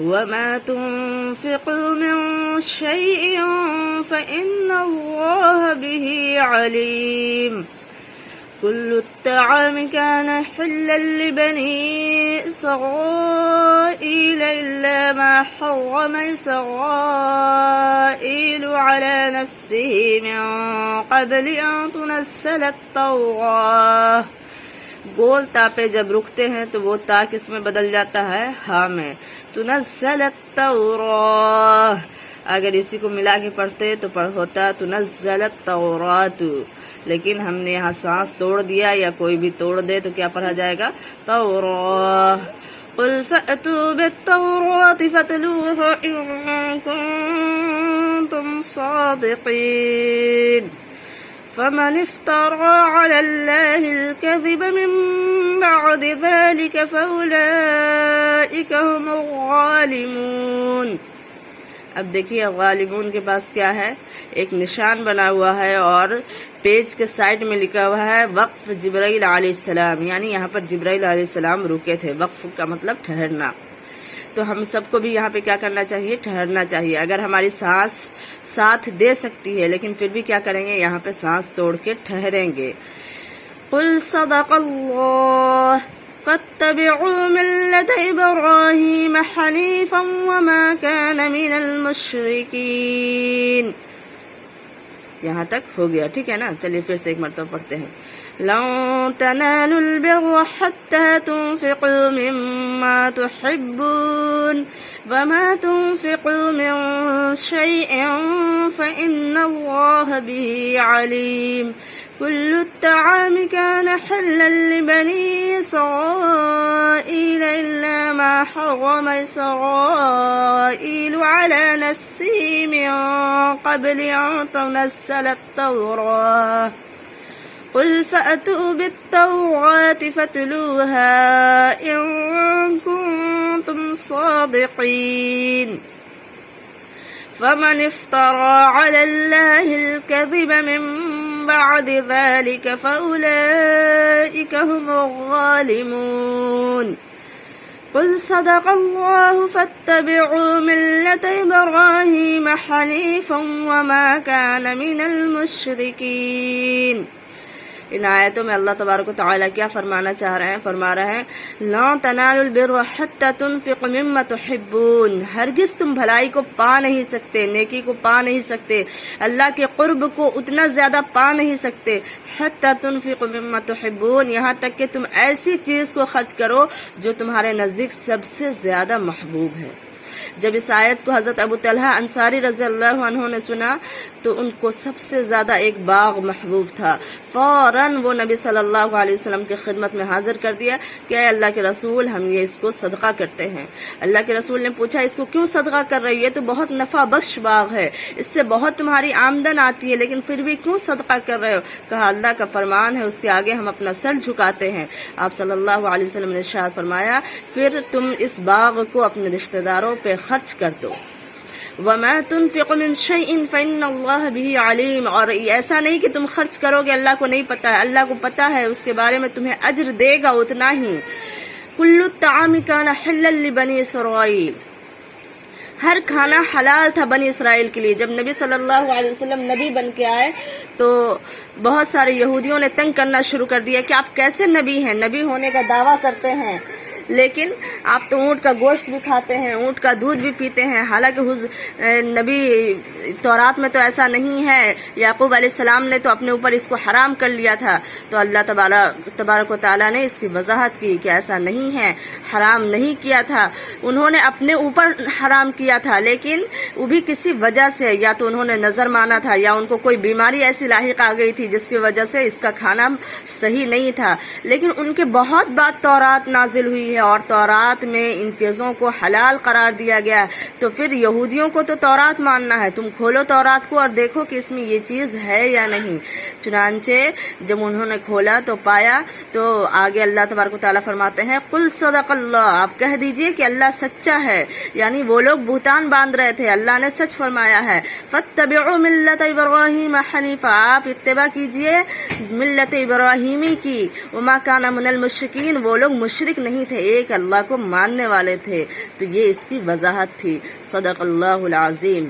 وما تنفقوا من شيء فإن الله به عليم كل الطعام كان حلا لبني إسرائيل إلا ما حرم إسرائيل على نفسه من قبل أن تنزل التوراة۔ گول تا پہ جب رکتے ہیں تو وہ تا کس میں بدل جاتا ہے؟ ہاں میں۔ تنزل التوراة، اگر اسی کو ملا کے پڑھتے تو ہوتا تنزل التوراة، لیکن ہم نے یہاں سانس توڑ دیا، یا کوئی بھی توڑ دے تو کیا پڑھا جائے گا؟ توراة۔ قل فأتوا بالتوراة فاتلوها إن كنتم صادقين فمن افترى على الله الكذب من بعد ذلك فأولئك هم الظالمون۔ اب دیکھیے غالبون کے پاس کیا ہے؟ ایک نشان بنا ہوا ہے اور پیج کے سائڈ میں لکھا ہوا ہے وقف جبرائیل علیہ السلام، یعنی یہاں پر جبرائیل علیہ السلام رکے تھے۔ وقف کا مطلب ٹھہرنا۔ تو ہم سب کو بھی یہاں پہ کیا کرنا چاہیے؟ ٹھہرنا چاہیے۔ اگر ہماری سانس ساتھ دے سکتی ہے لیکن پھر بھی کیا کریں گے؟ یہاں پہ سانس توڑ کے ٹھہریں گے۔ قل صدق اللہ فاتبعوا ملة إبراهيم حنيفا وما كان من المشركين۔ یہاں تک ہو گیا، ٹھیک ہے نا؟ چلیے پھر سے ایک مرتبہ پڑھتے ہیں۔ لن تنالوا البر حتى تنفقوا مما تحبون وما تنفقوا من شيء فإن الله به عليم كل الطعام كان حلا لبني إسرائيل إلا ما حرم إسرائيل على نفسه من قبل أن تنزل التوراة قل فأتوا بالتوراة فاتلوها إن كنتم صادقين فمن افترى على الله الكذب من بعد ذلك فأولئك هم الظالمون قل صدق الله فاتبعوا ملة إبراهيم حنيفا وما كان من المشركين۔ ان آیتوں میں اللہ تبارک و تعالیٰ کیا فرمانا چاہ رہے ہیں؟ فرما رہے ہیں لا تنالوا البر حتى تنفقوا مما تحبون، ہرگز تم بھلائی کو پا نہیں سکتے، نیکی کو پا نہیں سکتے، اللہ کے قرب کو اتنا زیادہ پا نہیں سکتے۔ حتى تنفقوا مما تحبون، یہاں تک کہ تم ایسی چیز کو خرچ کرو جو تمہارے نزدیک سب سے زیادہ محبوب ہے۔ جب اس آیت کو حضرت ابو طلحہ انصاری رضی اللہ عنہ نے سنا تو ان کو سب سے زیادہ ایک باغ محبوب تھا۔ فوراً وہ نبی صلی اللہ علیہ وسلم کی خدمت میں حاضر کر دیا کہ اے اللہ کے رسول، ہم یہ اس کو صدقہ کرتے ہیں۔ اللہ کے رسول نے پوچھا اس کو کیوں صدقہ کر رہی ہے؟ تو بہت نفع بخش باغ ہے، اس سے بہت تمہاری آمدن آتی ہے، لیکن پھر بھی کیوں صدقہ کر رہے ہو؟ کہا اللہ کا فرمان ہے، اس کے آگے ہم اپنا سر جھکاتے ہیں۔ آپ صلی اللہ علیہ وسلم نے ارشاد فرمایا پھر تم اس باغ کو اپنے رشتہ داروں پہ خرچ کر دو۔ وما تنفق من شيء فإن الله به عليم، اور ایسا نہیں کہ تم خرچ کرو گے اللہ کو نہیں پتہ ہے، اللہ کو پتہ ہے، اس کے بارے میں تمہیں اجر دے گا اتنا ہی۔ كل الطعام كان حلا لبني إسرائيل، ہر کھانا حلال تھا بنی اسرائیل کے لیے۔ جب نبی صلی اللہ علیہ وسلم نبی بن کے آئے تو بہت سارے یہودیوں نے تنگ کرنا شروع کر دیا کہ آپ کیسے نبی ہیں، نبی ہونے کا دعویٰ کرتے ہیں لیکن آپ تو اونٹ کا گوشت بھی کھاتے ہیں، اونٹ کا دودھ بھی پیتے ہیں، حالانکہ نبی تورات میں تو ایسا نہیں ہے، یعقوب علیہ السلام نے تو اپنے اوپر اس کو حرام کر لیا تھا۔ تو اللہ تبارک و تعالیٰ نے اس کی وضاحت کی کہ ایسا نہیں ہے، حرام نہیں کیا تھا، انہوں نے اپنے اوپر حرام کیا تھا، لیکن وہ بھی کسی وجہ سے، یا تو انہوں نے نظر مانا تھا یا ان کو کوئی بیماری ایسی لاحق آ گئی تھی جس کی وجہ سے اس کا کھانا صحیح نہیں تھا، لیکن ان کے بہت بعد تورات نازل ہوئی ہے اور تورات میں ان چیزوں کو حلال قرار دیا گیا ہے، تو پھر یہودیوں کو تو تورات ماننا ہے، تم کھولو تورات کو اور دیکھو کہ اس میں یہ چیز ہے یا نہیں۔ چنانچہ جب انہوں نے کھولا تو پایا، تو آگے اللہ تبارک و تعالیٰ فرماتے ہیں قل صدق اللہ، آپ کہہ دیجئے کہ اللہ سچا ہے، یعنی وہ لوگ بہتان باندھ رہے تھے، اللہ نے سچ فرمایا ہے۔ فاتبعوا ملت ابراہیم حنیفا، آپ اتباع کیجئے ملت ابراہیمی کی، وما کان من المشرکین، وہ لوگ مشرک نہیں تھے، ایک اللہ کو ماننے والے تھے۔ تو یہ اس کی وضاحت تھی۔ صدق اللہ العظیم۔